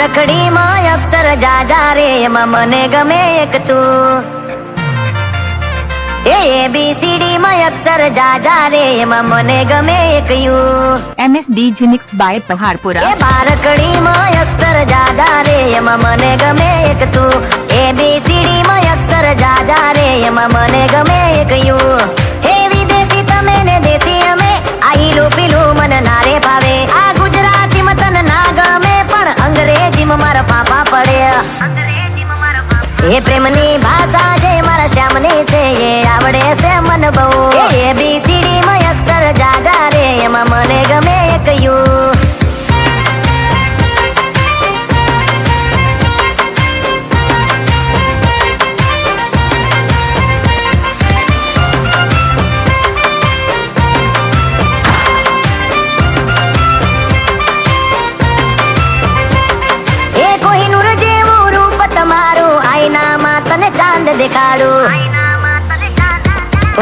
રખડીમાં અક્ષર જાજા રે એમાં મને ગમે એક તું ABCD માં અક્ષર જાજા રે એમાં મને ગમે એક યુ MSD Genix by પહાડપુરા બારકડીમાં અક્ષર જાજા રે એમાં મને ગમે એક તું ABCD માં અક્ષર જાજા રે એમાં મને ગમે એક યુ હે વિદેશી તમે ને દેશી અમે આઈલું પીલું મને નારે ભાવે આ ગુજરાતીમાં તને ના ગમે પણ અંગ્રેજીમાં મારા પાપા પડે એ પ્રેમની ભાષા જે મારા શ્યામની છે એ આવડે છે મને બહુ ABCD માં અક્ષર જાજા રે એમાં મને ગમે એક યુ તને ચાંદ દેખાડું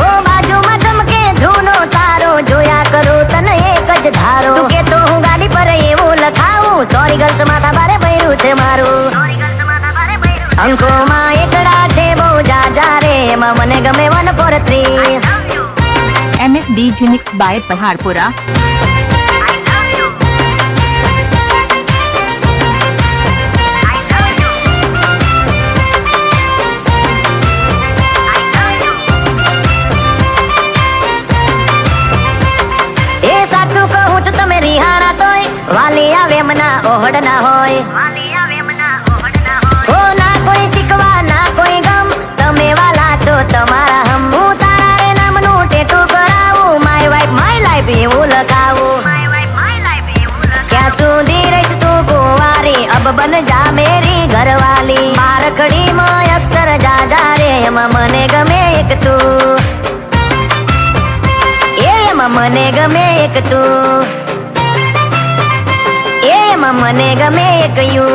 ઓ બાજુમાં ચમકે જૂનો તારો જોયા કરું તને એક જ ધારો તું કે તો હું ગાડી પર એવું લખાવું સોરી ગર્લ્સ માથા બારે ભર્યું છે મારું અંકોમાં એકડા છે બહુ જાજા રે એમાં મને ગમે 143 MSD Genix by પહાડપુરા વાલી આવે મના ઓહડ ના હોય હો ના કોઈ શીખવા ના કોઈ ગમ તમે વાલા છો તમારા હમ હું તારા રે નામનું ટેટુ કરાવું માય વાઇફ માય લાઈફ એવું લખાવું ક્યાં સુધી રહીશ તું કુંવારી અબ બન જા મેરી ઘરવાલી બારકડીમાં અક્ષર જાજા રે એમાં મને ગમે એક તું એમાં મને ગમે એક તું એમાં મને ગમે એક યુ